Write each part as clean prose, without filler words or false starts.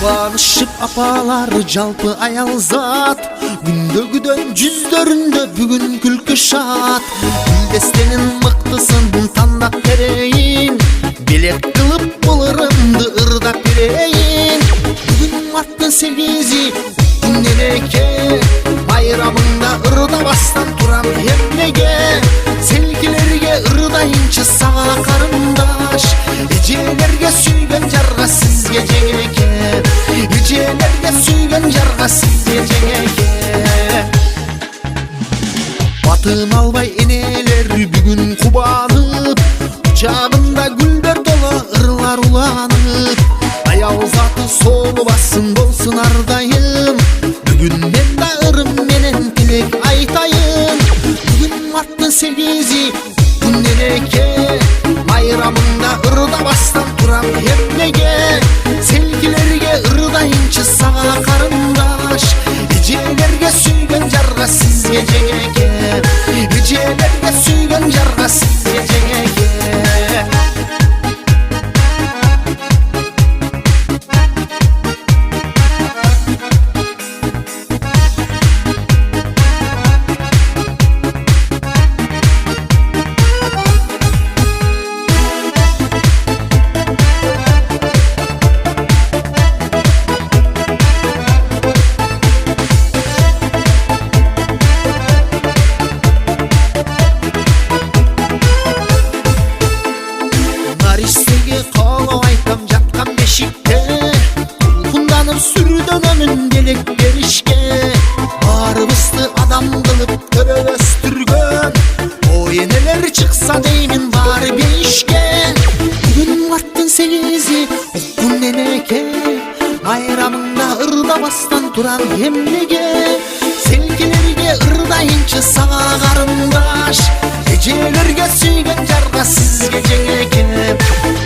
Кубанышып апалар жалпы аял зат, күндөгүдөн жүздөрүндө бүгүн күлкү шат. Гүлдестенин мыктысын тандап берейин, белек кылып булырымды ырдап берейин. Бүгүн марттын 8-и күндөн эке, байрамыңда ырдабастан турам эмнеге. Селкилерге ырдайынчы сага карындаш, эжелерге сүйгөн жарга сизге жеңеке. Эжелерге сүйгөн жарга сизге жеңеке. Батын албай энелер бүгүн кубанып, жагында гүлдөр тола ырлар уланып. Аял заты солубасын болсун ардайым, бүгүн мен да ырым менен тилек айтайын. Бүгүн марттын 8-и күндөн эке, байрамыңда ырдабастан турам эмнеге. Селкилерге ырдайынчы сага карындаш, эжелерге сүйгөн жарга сизге жеңеке. Эжелерге сүйгөн жарга сизге жеңеке. Сүрдөнөмүн белек беришке, барыбызды адам кылып көрөстүргөн. Ой энелер чыкса деймин бар бейишке. Бүгүн марттын 8-и күндөн эке, байрамыңда ырдабастан турам эмнеге. Селкилерге ырдайынчы сага карындаш, эжелерге сүйгөн жарга сизге жеңеке.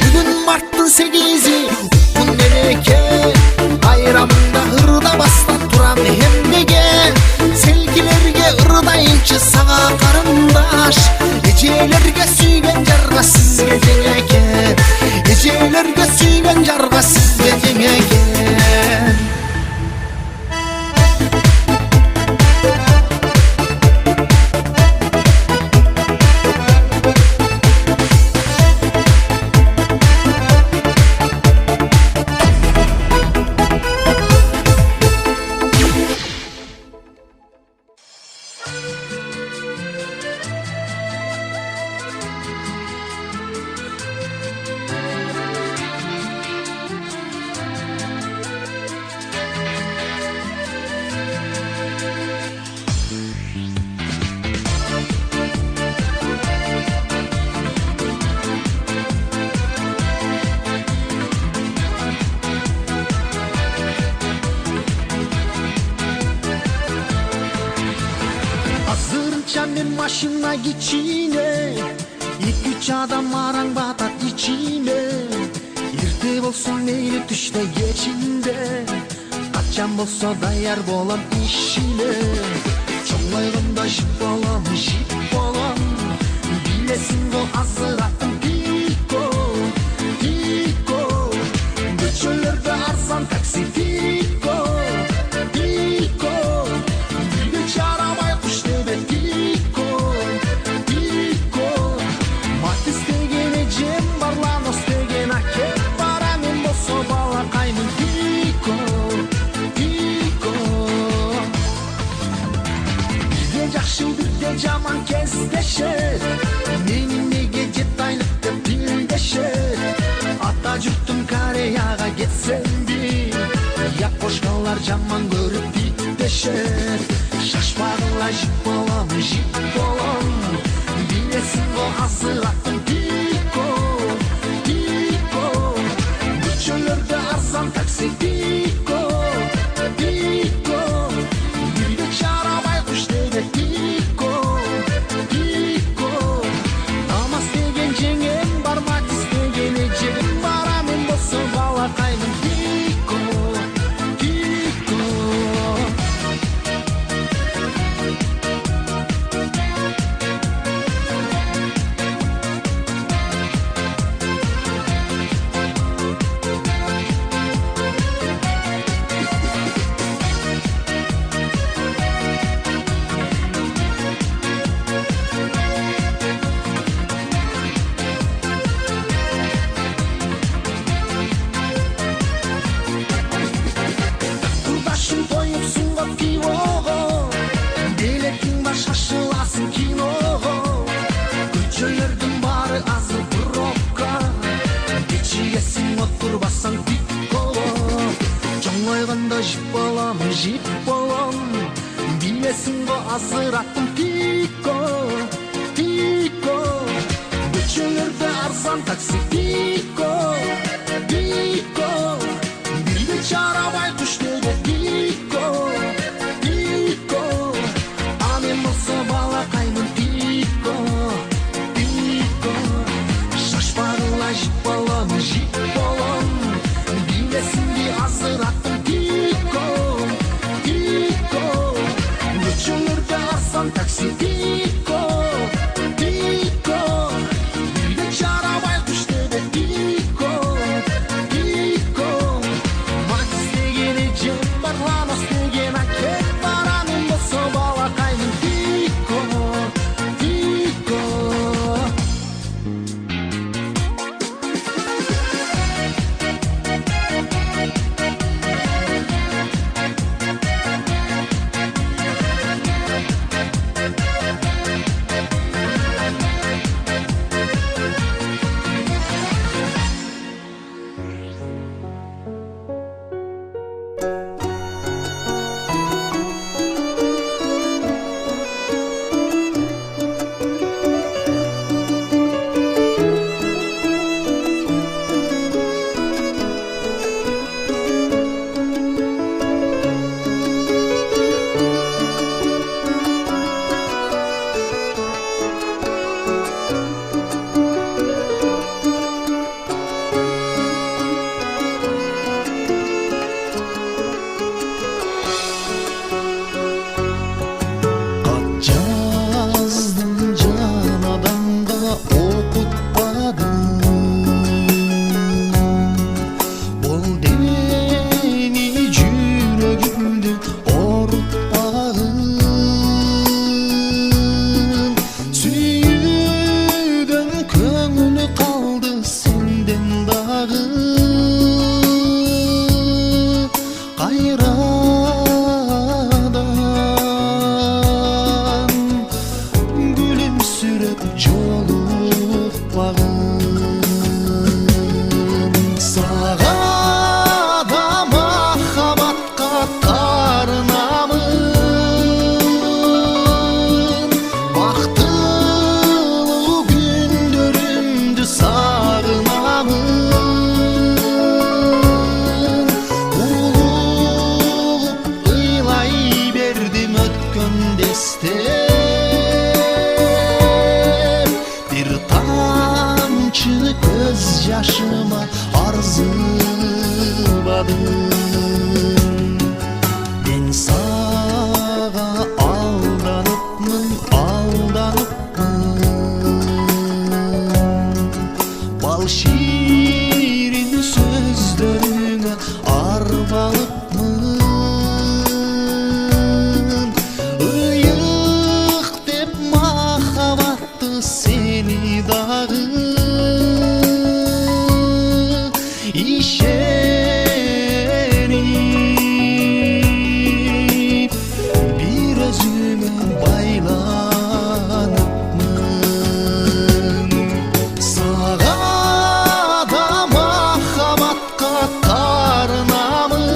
Бүгүн марттын 8-и күндөн эке, байрамыңда ырдабастан турам эмнеге. Селкилерге ырдайынчы сага карындаш, эжелерге сүйгөн жарга сизге жеңеке. Эжелерге сүйгөн жарга сизге жеңеке. Мен машина кичине, 2-3 адам араң батат ичине. Эрте болсун мейли түштө кечинде, качан болсо даяр болом ишине. Чоңойгондо жип болом, билесиң го азыраттым пико, пико. Көчөлөрдө арзан такси пико, пико. Бирге чарабай куш дебет пико, пико. Мат истеген эжем бар, ланос деген аке бар, мен болсо балакаймын пико, пико. Бирге жакшы бирге жаман кездешет, менин неге жет айлык деп тилдешет. Ата журтум Кореяга кетсемди, як кошкалар жаман көрүп биттешет. Шашпагыла жип болом, билесиң го азыраттым пико, пико. Көчөлөрдө арзан такси пико, пико. Бирге чарабай куш дебет пико, пико. Намаз деген жеңем бар, матис деген эжем бар, мен болсо балакаймын пико, пико. турбасаң тикко. Жоңойгондо жип болом, билесиң го азыраттым тикко, тикко. Көчөлөрдө арзан такси тикко, тикко. Бирге чарабай түштөгө тикко, тикко. А мен болсо балакаймын тикко, тикко. Шашпагыла жип болом, билесиңби азыраттым тикко, тикко. Көчөлөрдө арзан такси тикко, тикко. Бирге чарабай түштөгө тикко, тикко. Макс деген эжем бар, Ламос деген акет бар, анын болсо балакаймын тикко, тикко. Жаздым жан адамга окутпадым, бол дени жүрөгүмдү орутпагын. Сүйүүдөн көңүлү калды сенден дагы, кайрадан күлүмсүрөп жолукпагын. Сага да махабатка тарынамын, бактылуу күндөрүмдү сагынамын. Улугуп ыйлай бердим өткөн дестеп, бир тамчы көз жашыма арзыбадым. Мен сага алданыпмын, бал ширин сөздөрүңө арбалыпмын. Ыйык деп махабатты сени дагы ишенип бир өзүмө байланыпмын. Сага да махабатка тарынамын,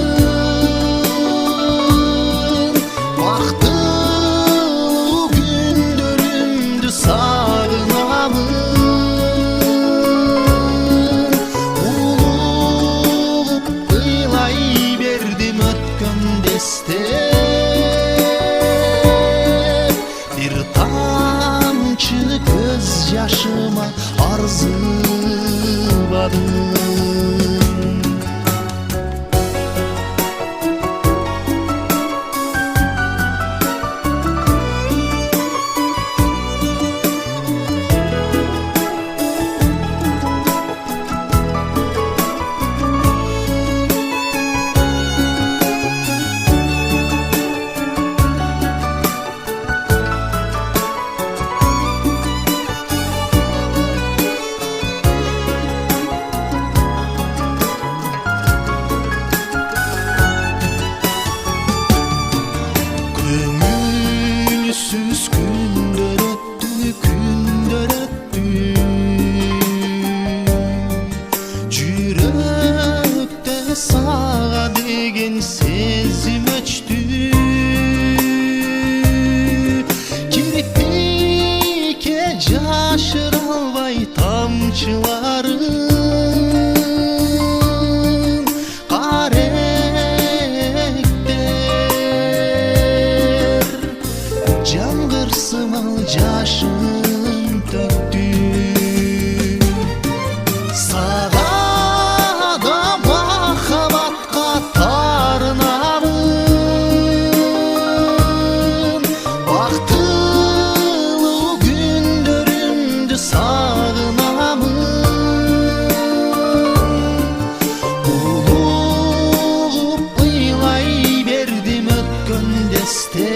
бактылуу күндөрүмдү сагынамын. Улугуп ыйлай бердим өткөн дестеп, бир тамчы көз жашыма арзыбадым. Sağa da makabatqa tarınamın, Baktılı gündörümdü sağınamın. Ulup ыйлай бердим өткөн десте,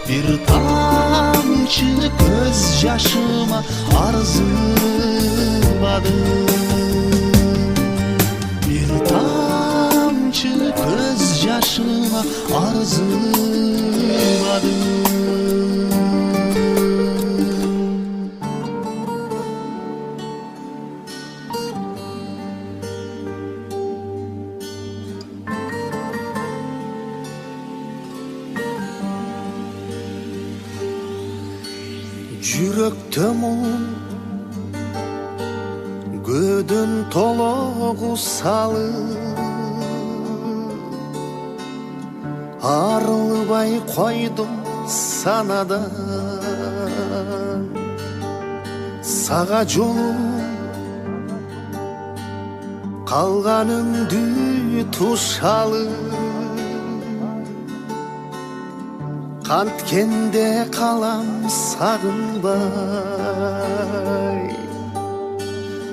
Bir тамчы көз жашыма арзыбадым. Bir тамчы көз жашыма арзыбадым. Жүрөктө муң көдөн тологу салып, арылбай койдум санадан. Сага жолум калганыңды тушалып, Канткенде калам сагынбай.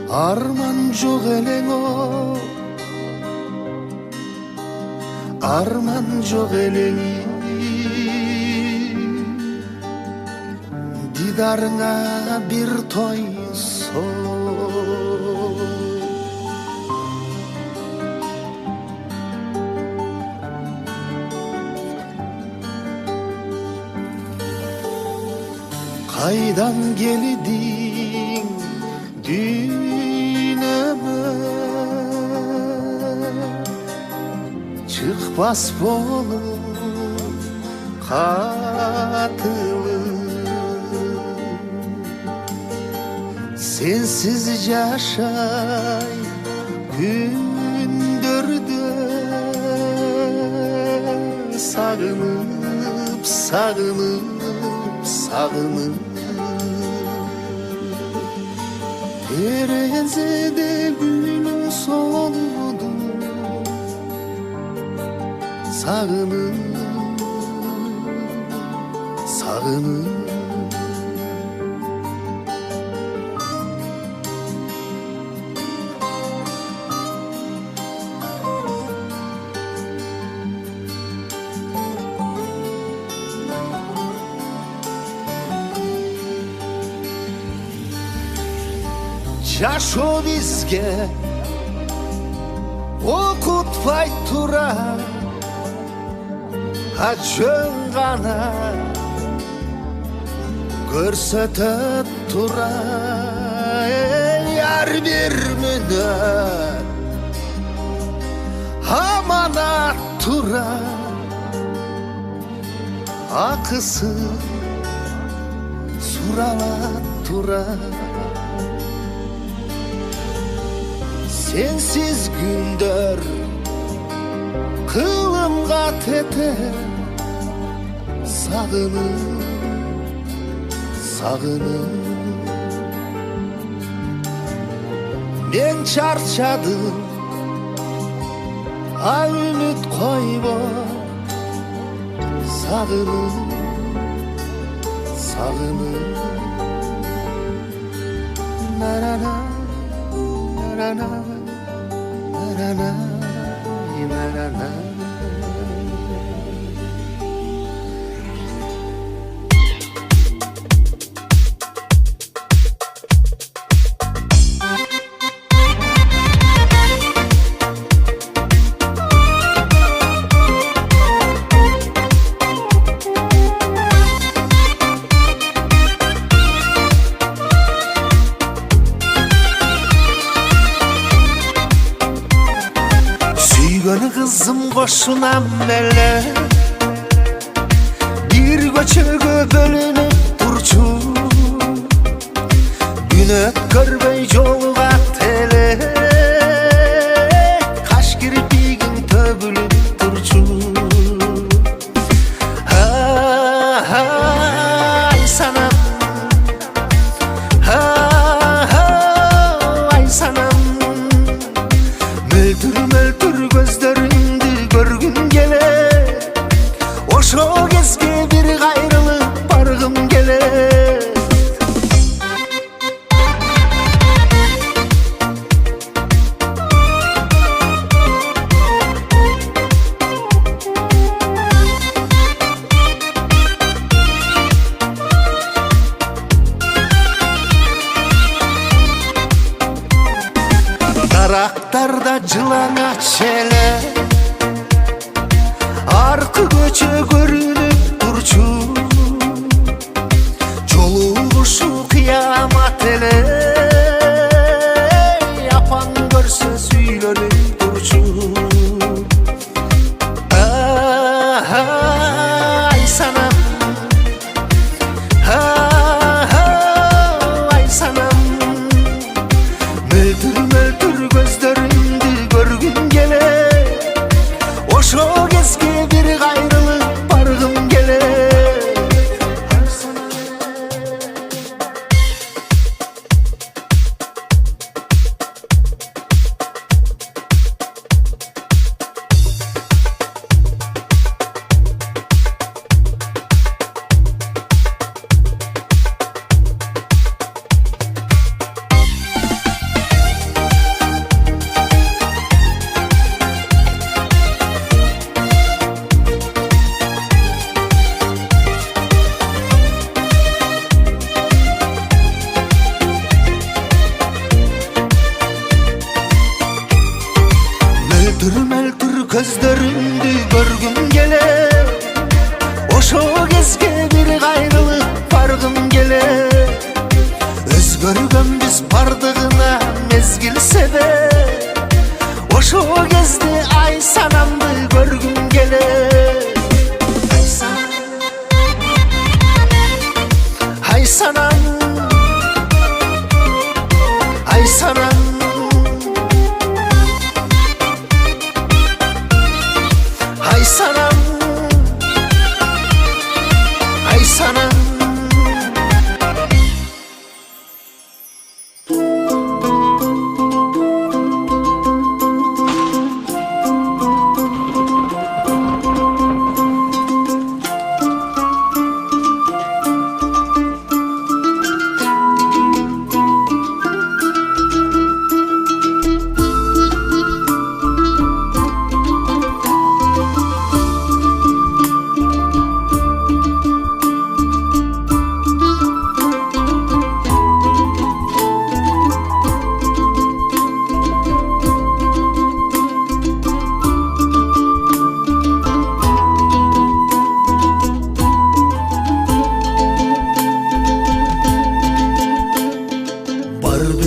Арман жок элең о, арман жок элең, Дидарыңа бир тойсоо. Кайдан келдиң дүйнөмө, Чыкпас болуп катылып. Сенсиз жашай күндөрдө, Сагынып, сагынып, сагынып. Терезеде гүлү солду, Сагынып, сагынып. Жашоо бизге окутпай тура, жөн гана көрсөтөт тура. Ар бир мүнөт аманат тура, акысы суралат тура. Sensiz gündör kılımga teter, Sağınıp, sağınıp. Men çarçadım, a ümit koyma. Sağınıp, sağınıp. Narana, narana, narana, narana. Sүйгөн кызым кошунам эле, бир көчөгө бөлүнүп турчу. Күн өткөрбөй жолугат эле, каш кирпигиң төгүлүп турчу. Ай санам, ай Baraktarda жылаңа челе Аркы көчө көрүнүп турчу Жолугушу кыямат эле Апаң көрсө сүйлөнүп турчу Ай санам Ай санам Мөлтүр мөлтүр көздөрүңдү көргүм келе Ошо кезге бир кайрылып баргым келе Мөлтүр көздөрүңдү көргүм келе Ошо кезге бир кайрылып баргым келе Өзгөргөнбүз бардыгына мезгил себеп Ошо кезде ай санамды көргүм келе Ай санам Ай санам Ай санам Ай санам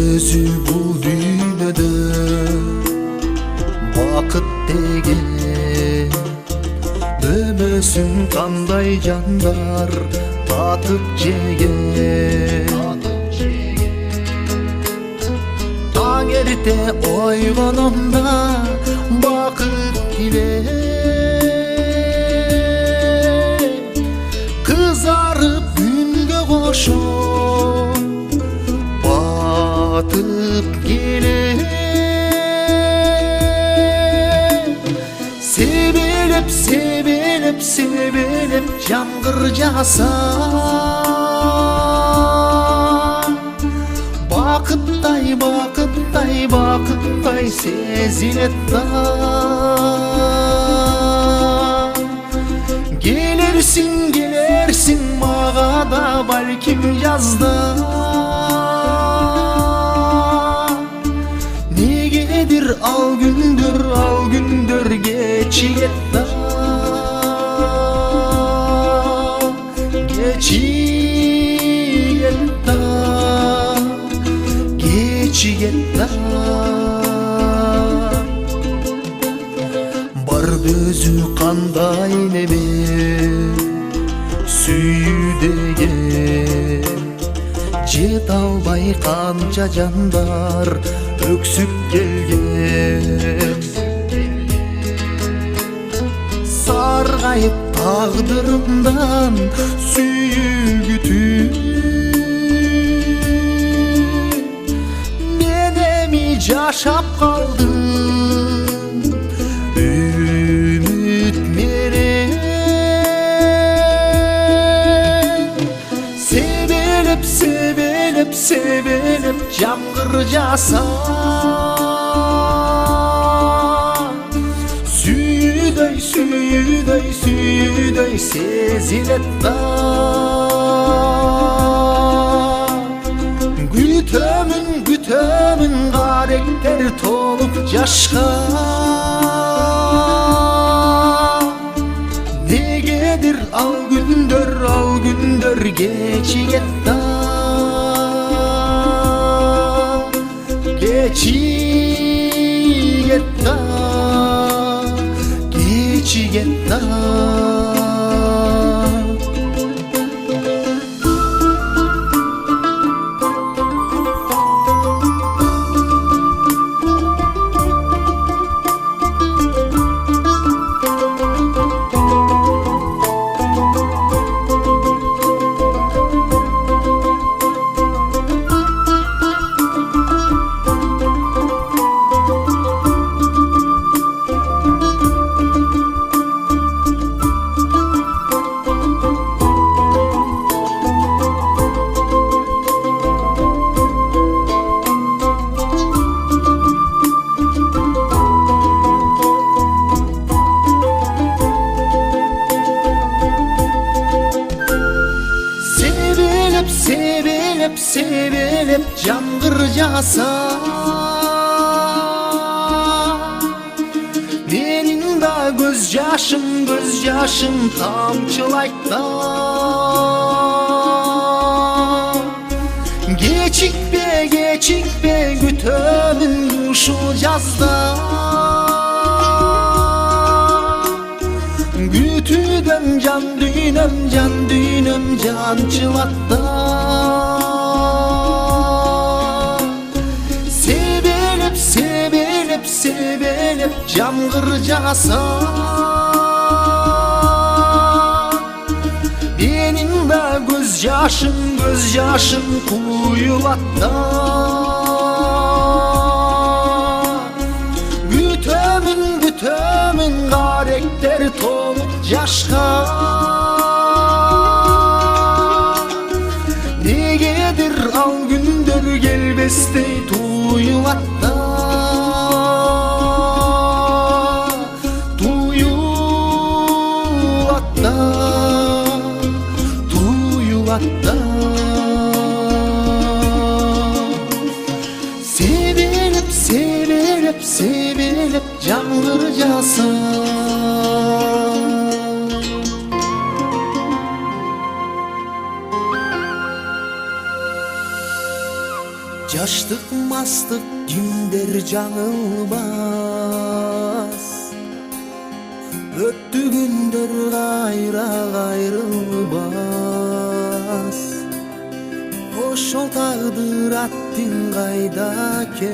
Өзү бул дүйнөдө бакыт деген дөмөсүн кандай жандар татып жеген Таң эрте ойгономда бакыт тилеп кызарып күнгө кошоп батып келем себелеп себелеп себелеп жамгыр жааса бакыттай бакыттай бакыттай сезилет да келерсиң келерсиң мага да балким жазда Al gündür geçiyet da Geçiyet da Geçiyet da Бар көзү кандай неме сүйүү деген жете албай канча жандар өксүп келген саргайып тагдырымдан сүйүү күтүп мен эми жашап калдым үмүт менен себелеп себелеп себелеп жамгыр жаса сүйүүдөй сүйүүдөй сүйүүдөй сезилет да күтөм Bütömün karakter tolup yaşka. Negedir al gündür geçigetta. Geçigetta. Sevilip can kırcasa. Benim de göz yaşım tamçılayda. Geçik be gütömün kuşu yazda. Gütüdüm can düğünüm can çılatta. Sevilip can kırcasa. Benim de göz yaşım kuyulatta. Bütömün karakter tolup yaşka. Negedir al gündür gelbestey tuyulatta. Tuyulatta. Sevilip can kırcasa. Yaştık mastık günder canılmaz. Öttü gündür gayrılmaz. Oşol tağdır attın kaydaken.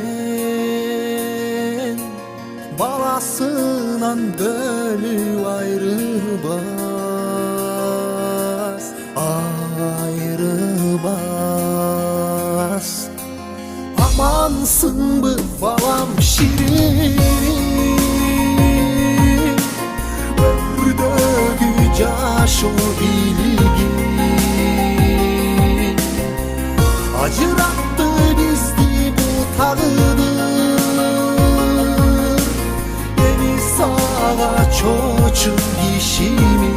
Balasından bölüp ayrılmaz. Amansın bu balam şirin. Ömrüdeki caş o bilgin. Acırattı bizdi bu tağdır. Beni sağa çoçun gişimi.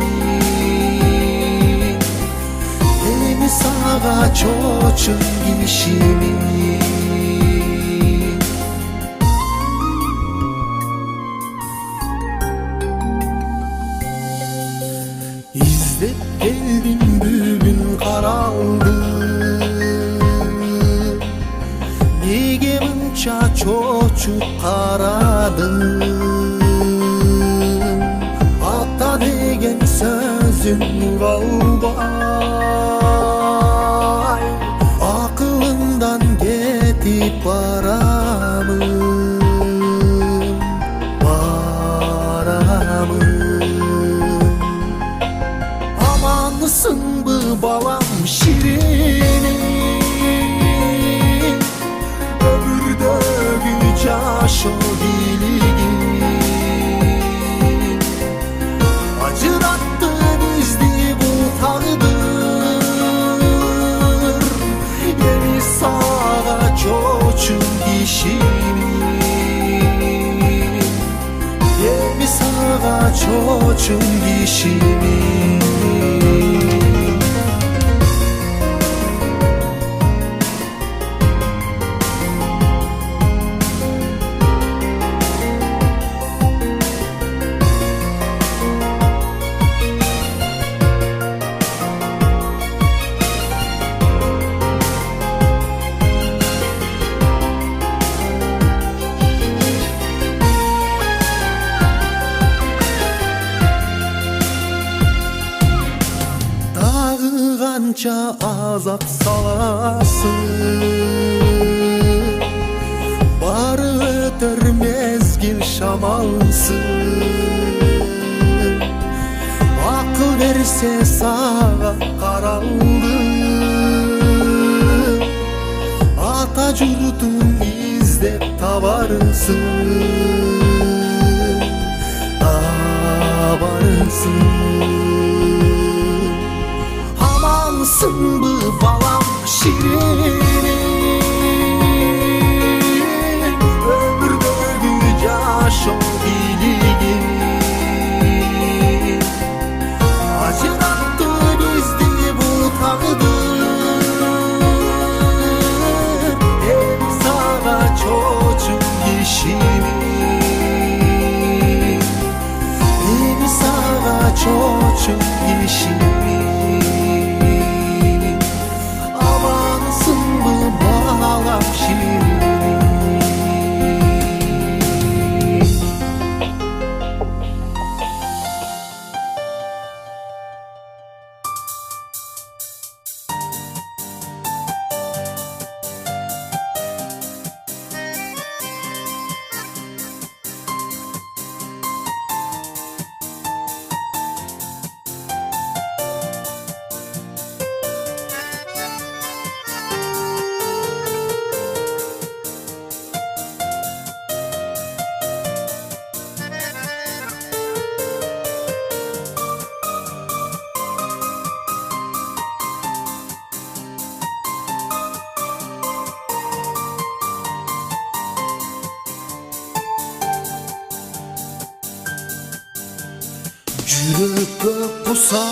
Beni sağa çoçun gişimi. İzlep geldim bugün karaldı. Nege munça çoçuk karadın. Ata degen sözün valbay. Akılından getip baramın. Amansın bu balam şirin. Ömürdeki caş o bilgin. Acırattı bizdi bu tağdır. Yeni sağa çoçun gişimi. Yeni sağa çoçun gişimi. zat salasın. Barı öter mezgil şamalsın. Akıl verse sağa karaldı. Ata yurdun izlep tabarsın. Hamansın bu balam şirinim. Ömürde bir yaş ol bilgin. Acırattı bizdi bu takdır. Hem sana çocuğum işimi. Hem sana çocuğum işimi. Amansın bu balam şirinim. Yürüp kusa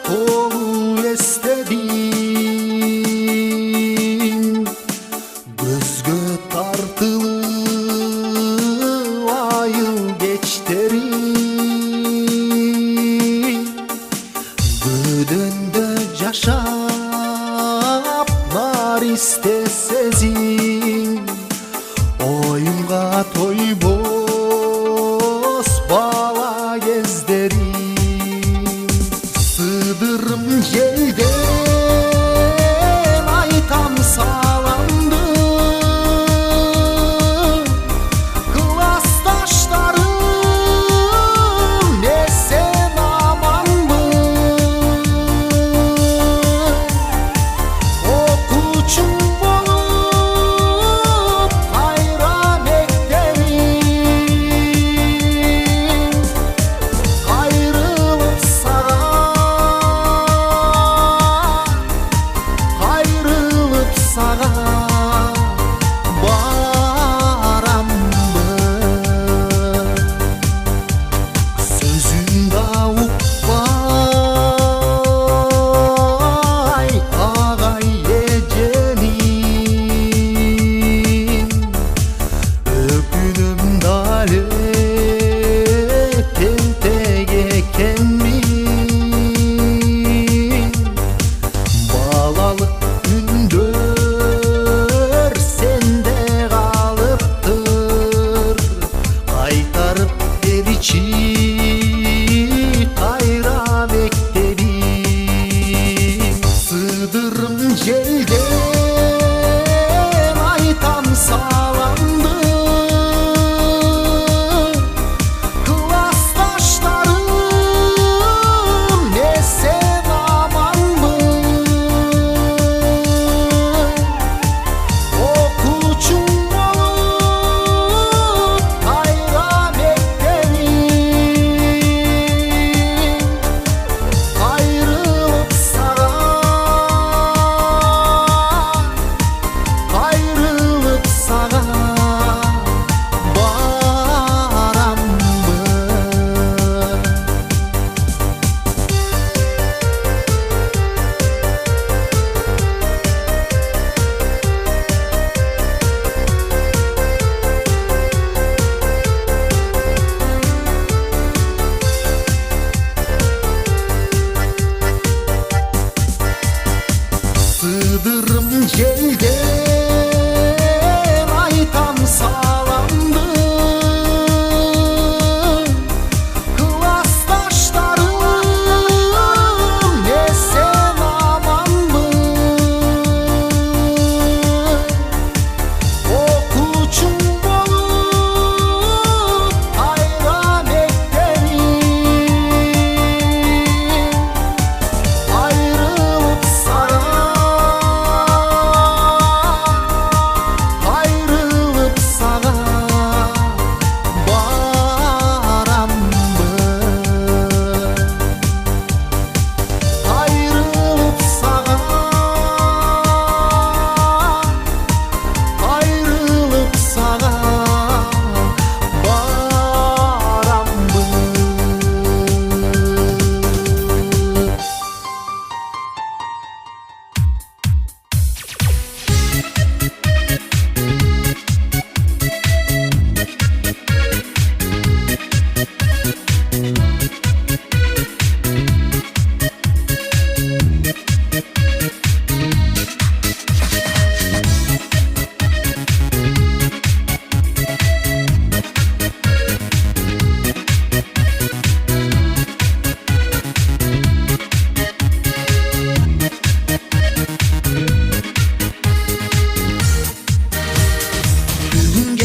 kol estedin. Gözgö tartılı ayıl geçterin. Gödünde yaşap nar istesezin. Oyunga toy bala gezderim. Sığdırım jelden aytam sağlandı. Klastaşlarım ne sen amandı. Okuçum bolup hayran eklerim. Ayrılıp sana baram mı? Sözünde ukbay ağay ecenin. Öpünüm dale tentege kenmin. Balalık ündür sende kalıptır. Kaytarıp deriçi kayra beklerim. Sığdırım jelden aytam sağlandı. Klastaşlarım ne sen aman mı? Okuçum olup hayran eklerim. Ayrılıp sana baram mı? Sığdırım jelden aytam sağlandı. Klastaşlarım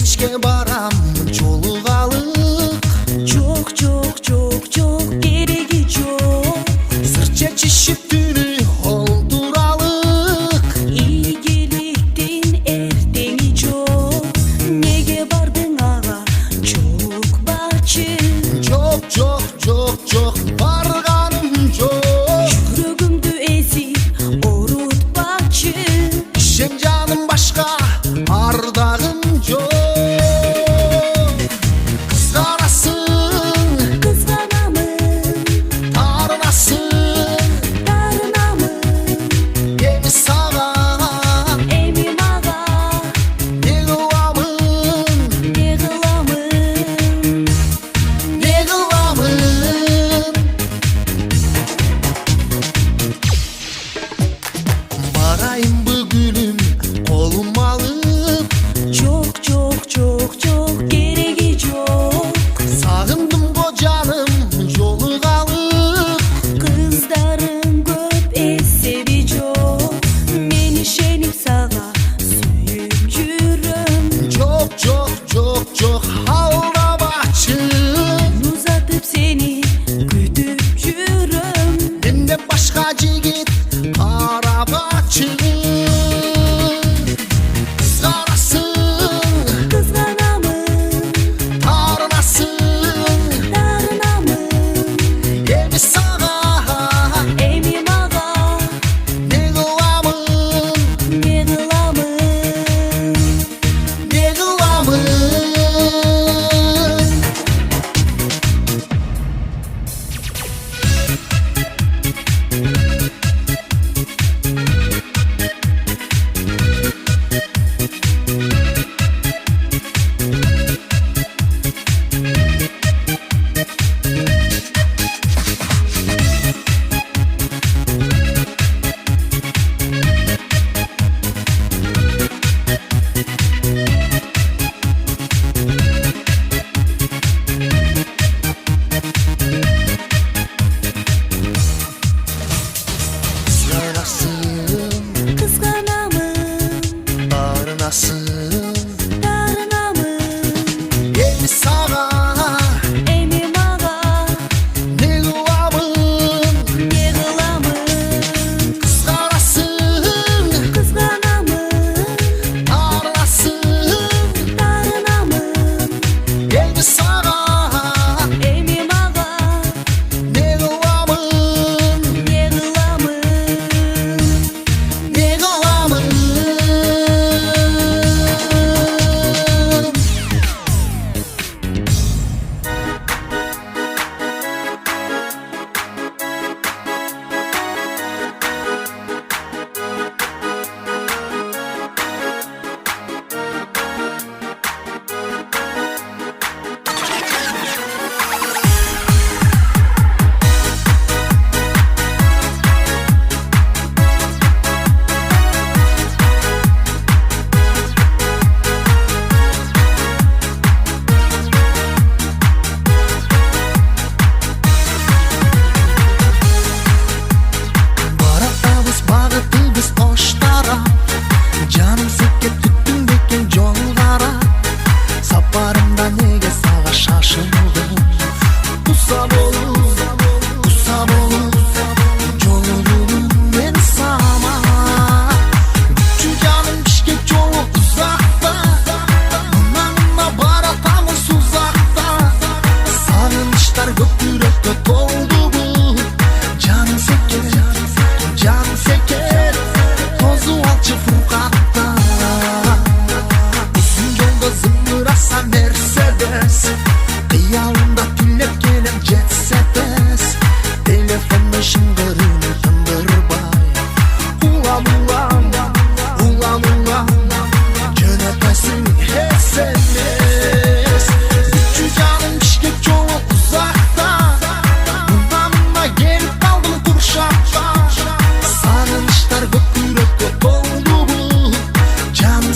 Беришке барам жолугалы. Çok çok çok çok gereği çok. Сыр чечишип түнү олдуралык. İyiliktin erteni çok. Nege bardın ağa çok bahçı. Жок барганым жок. Жүрөгүмдү эзип орутпакчы. Сен жаным башка ардагым жок. Кызганасың, Kızganamın, тарынасың. darınamın. Эми сага Emim ağa не кыламын, ne kılamın. не кыламын. Барайынбы гүлүм колум алып. Çok çok çok çok gereği çok. Сагындым го жаным жолугалык. Kızların köp esebi çok. Men işenip sağa suyup yürüm. Жок алдабачы. Uzatıp seni kütüp yürüm. Менден башка жигит карабачы. Кызганасың, Kızganamın, тарынасың. darınamın. Эми сага Emim ağa не кыламын, ne kılamın. не кыламын. Kızganasың, Kızganamın, тарынасың. darınamın. Эми сага Emim ağa не кыламын, ne kılamın. кызганасың. Kızganamın, Тарынасың, darınamın. эми сага Emim ağa не кыламын, ne kılamın. не кыламын. Баратабыз багытыбыз ош тарап. Жаным секке түттүң бекен жол карап. Сапарымда неге сага шашылдым. Куса болуп жолудум мен сама. Күчү жаным Бишкек жолу узакта. Мына баратабыз узакта. Сагынычтар көп жүрөккө толдубу. Жаным секке тозу алчы фуркатта. Uzun yolda zımbırasa Mercedes. Kıyalımda tüllep gelem jet setes. Telefonda şıngırını tındırбай. Ulan жөнөтөсүң SMS. Күчү жаным Бишкек жолу узакта. Мына келип калдым куршакта. Сагынычтар көп жүрөккө толдубу. Жаным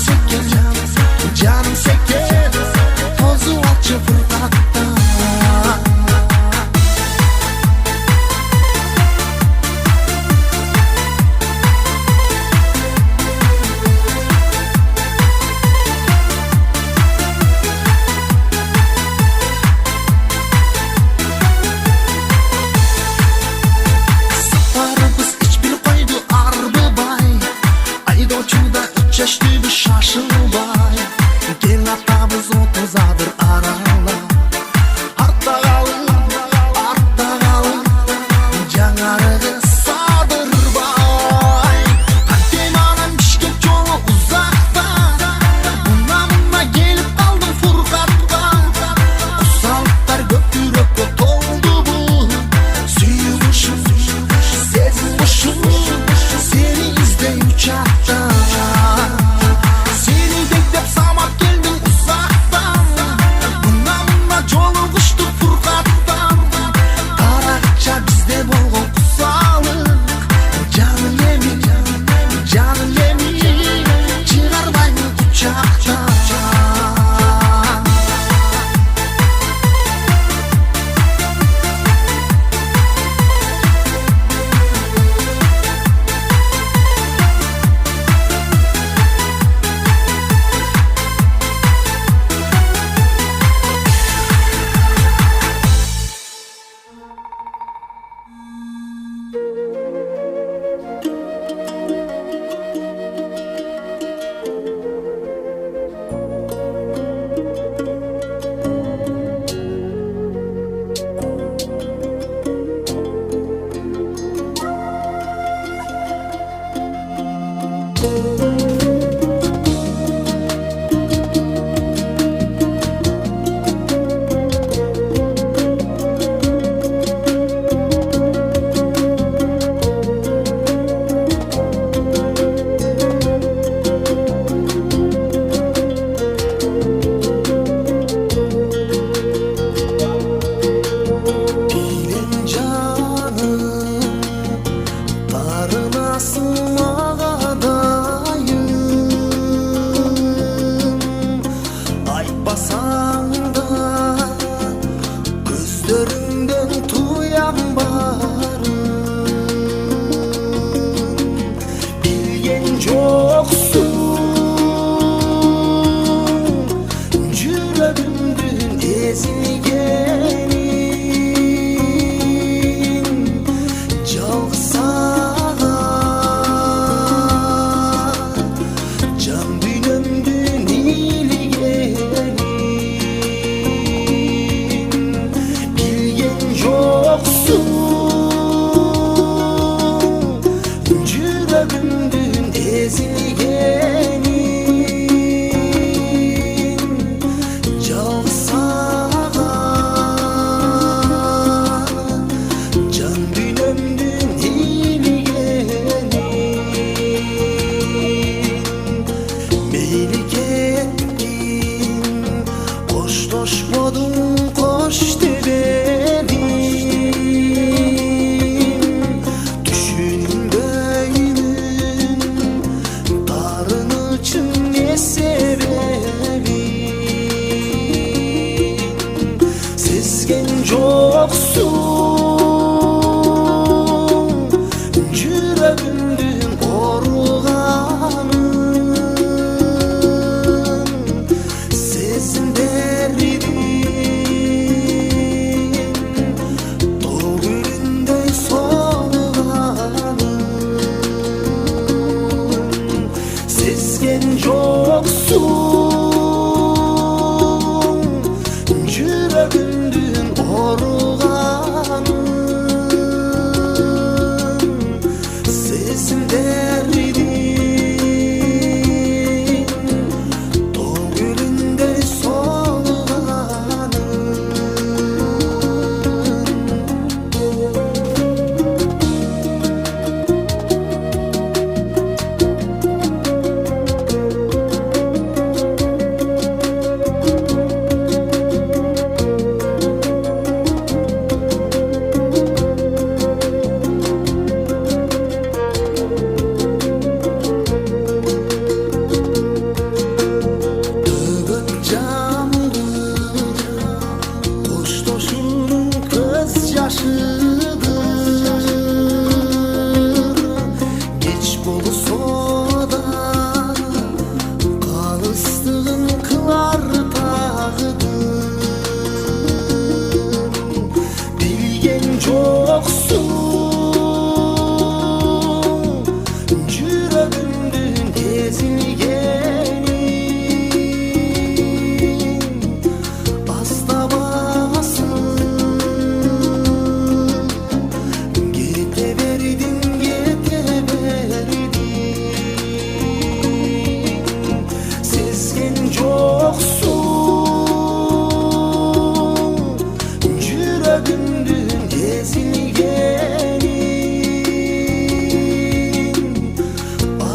секке тозу алчы фуркатта. Yo'lchida 3 yoshli bir shoshilmay Kel atabız 30'adır aralab Artda qalin Жаңарығы Садырбай Атеманан Бишкек жолы ұзақта Мына келіп қалдың Фурқатқа Құсалықтар көп жүрекке толды бұл Сүйіп ұшын, сезім ұшын Сені іздей ұшақта Сені бектеп самап келдің ұзақтан Мына жолы құшты Фурқаттан Қарақша бізде болған құсалық Жаным емей Шығармаймын құшақтан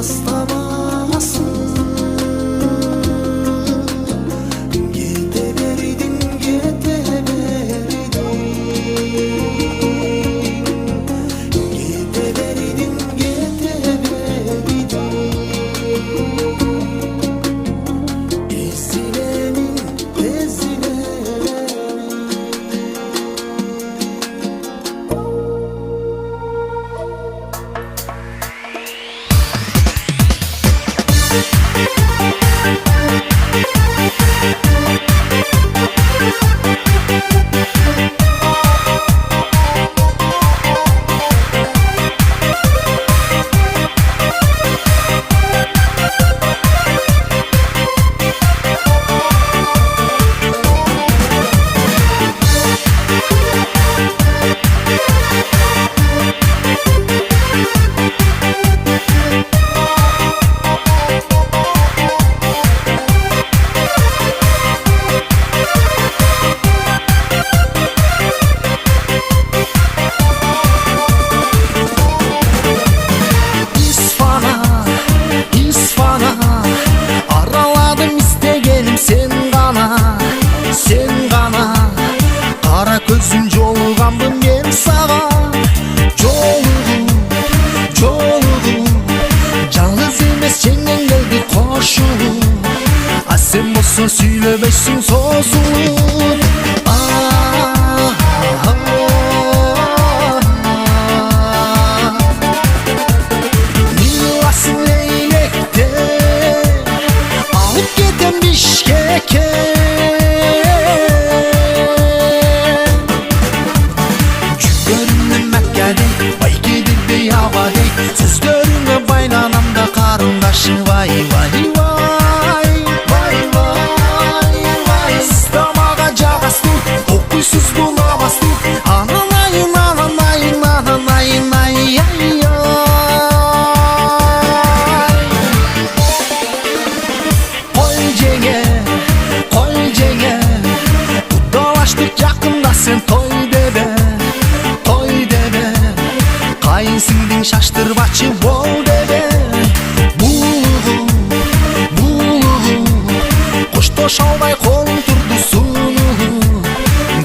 тастамасың. Кете бердің, кете бердің. Кете бердің, кете бердің. Esilemin, көзім жолығамын мен саған. Жолығу жалғыз емес сенен келді қошу. А сен болсаң сөйлебейсің созылып. Миласың лейлекте алып кетем Бишкекке. Сөздеріңе байланам да қарындашы. Вай, вай, вай, вай, вай, вай. Стамаға жағасты, оқойсыз бұламасты. Ананайын, ананайын, ананайын, ай, ай, ай. Қой жеңе, құдалаштық жақында сен той дебе. Қайынсыңдың шаштырбачы бол дебе. Булығу қоштош албай қолың тұрды сұлығы.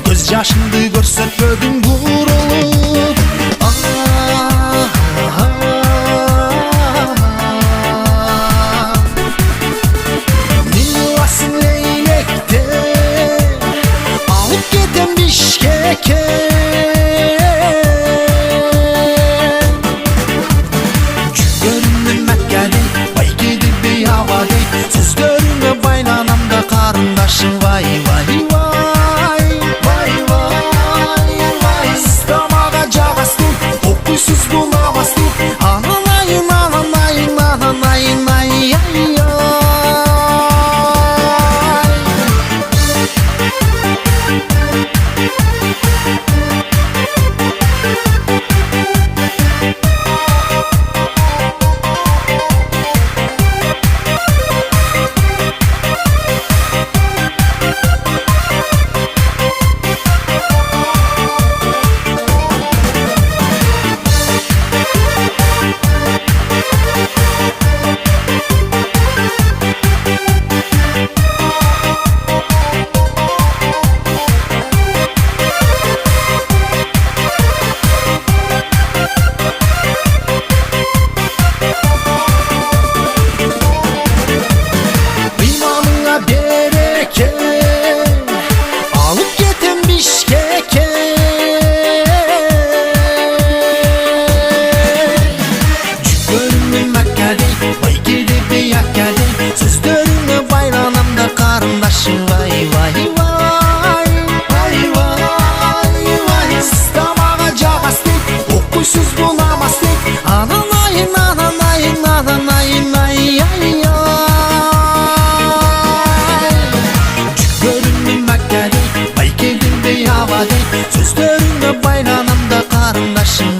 Көз жашыңды көрсетпедің бұрылып. Миласың лейлекте алып кетем Бишкекке. Сөздеріңе байланам да қарындашы. Вай, вай, вай, вай, вай, вай. Стамаға жағасты, оқойсыз бұламасты. Ананайын, ананайын, ананайын, ай, ай, ай.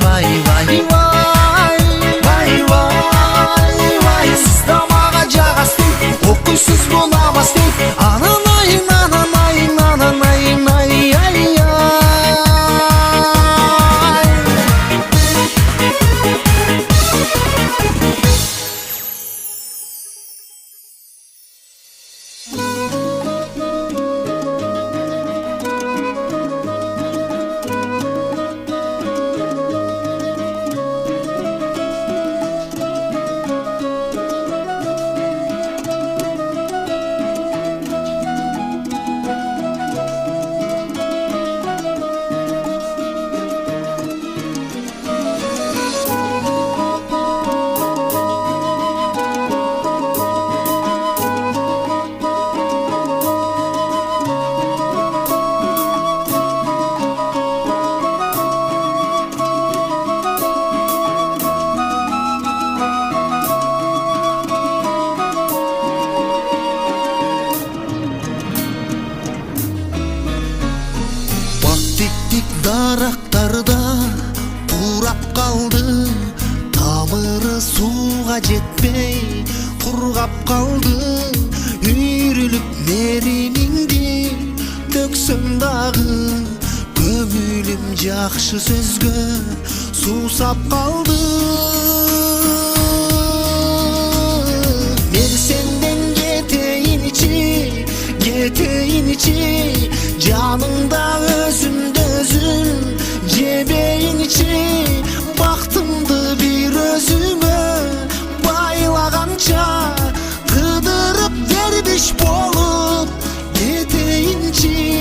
Vay, vay, vay, vay. Siz damağa kurgap kaldı. Үйрülüp meriningdi döksem dağı. Kömülüm jakşı sözgö susap kaldı. Men senden geteyin içi canında özümde özün cebeyin içi. Baktımdı bir özüme baylagança kıdırıp derviş bolup geteyinci.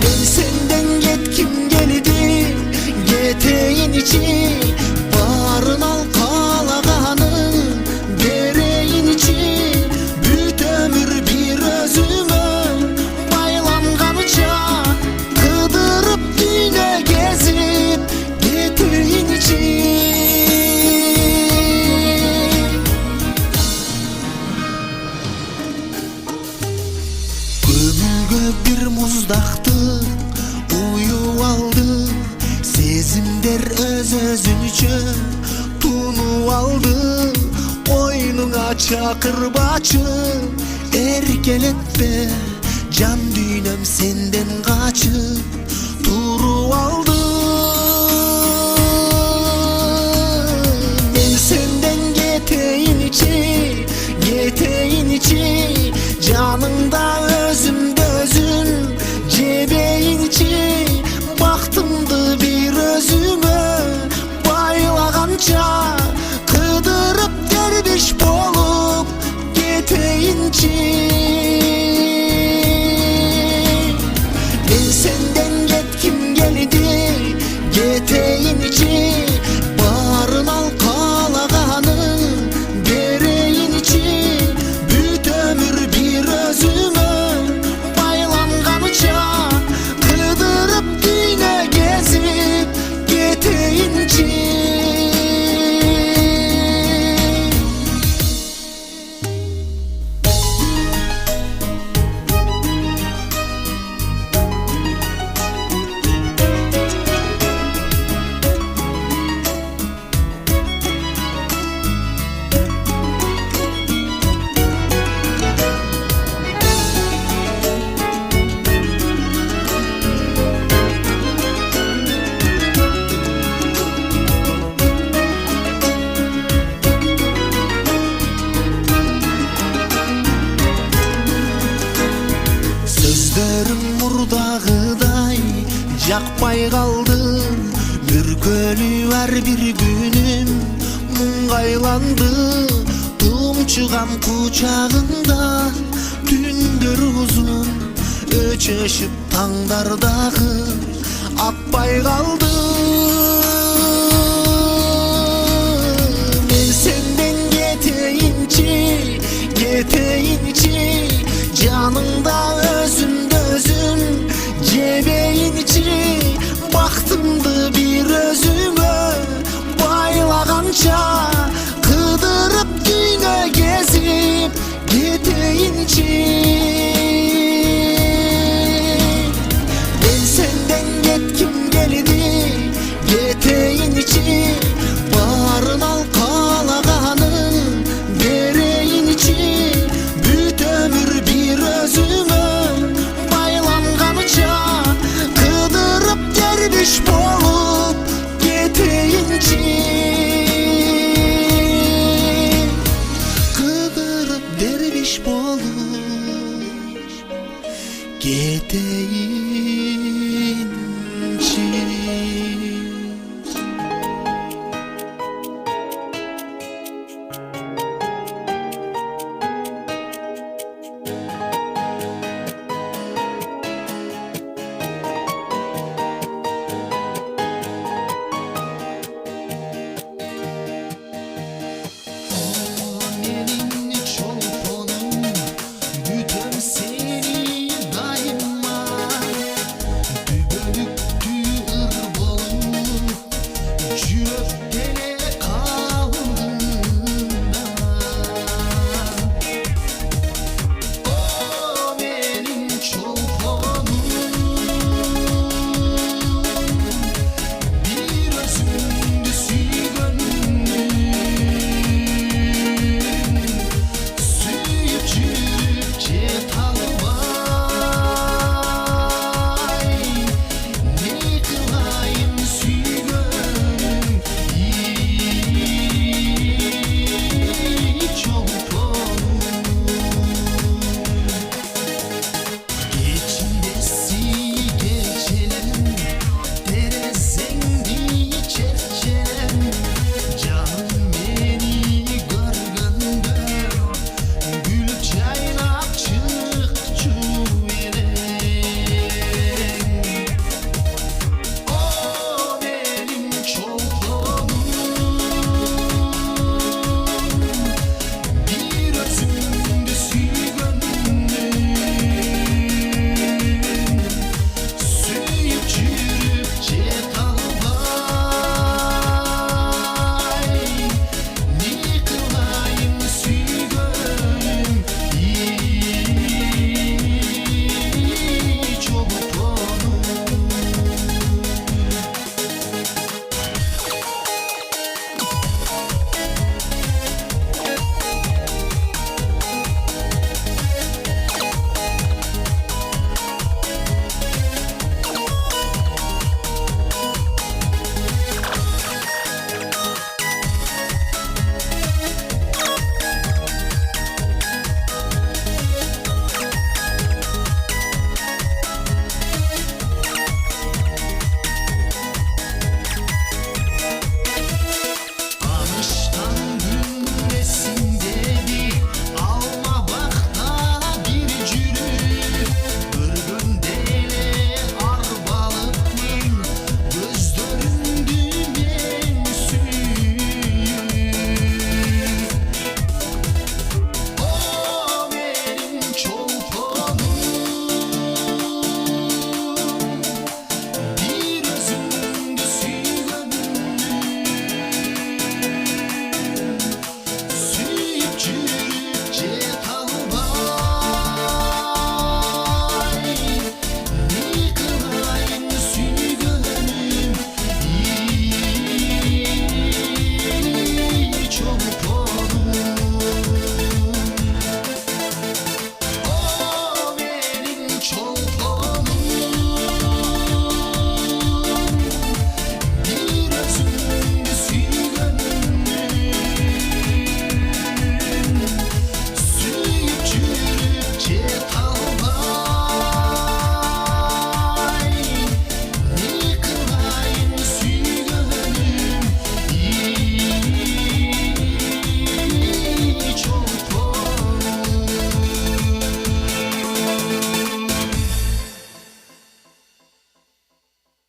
Ben senden getkim geldi geteyin içi. Barın al kalağanın dereyin içi. Büt ömür bir özüme baylanganıca kıdırıp düğüne gezip geteyin içi. Gömülgö bir muzdakты uyup aldı. Sezimler öz özünçö tunup aldı. Oyununa çakırbaçı erkeletpe can düğünüm senden kaçıp turup aldı. Ben senden geteyin içi canında özümde özün cebeyin içi. Baktımdı bir özüme baylagança kıdırıp derviş bolup geteyinci. Ben senden getkim geldi geteyin içi. Barın al kalağanın dereyin içi. Büt ömür bir özüme baylanganıca kıdırıp düğüne gezip geteyinci. Sözlerim murdağıday jakpay kaldı. Mürkölüver bir günüm mungaylandı. Tumçugam kucağında tündür uzun öçeşip tangdardağı akpay kaldı. Men senden geteyin içi canında özümde özün cebeyin içi. Baktımdı bir özüme baylagança kıdırıp düğüne gezip geteyinci. Ben senden getkim geldi geteyin içi. Barın al kalağanın dereyin içi. Büt ömür bir özüme baylanganıca kıdırıp derviş bolup geteyinci. Kıdırıp derviş bolup geteyinci.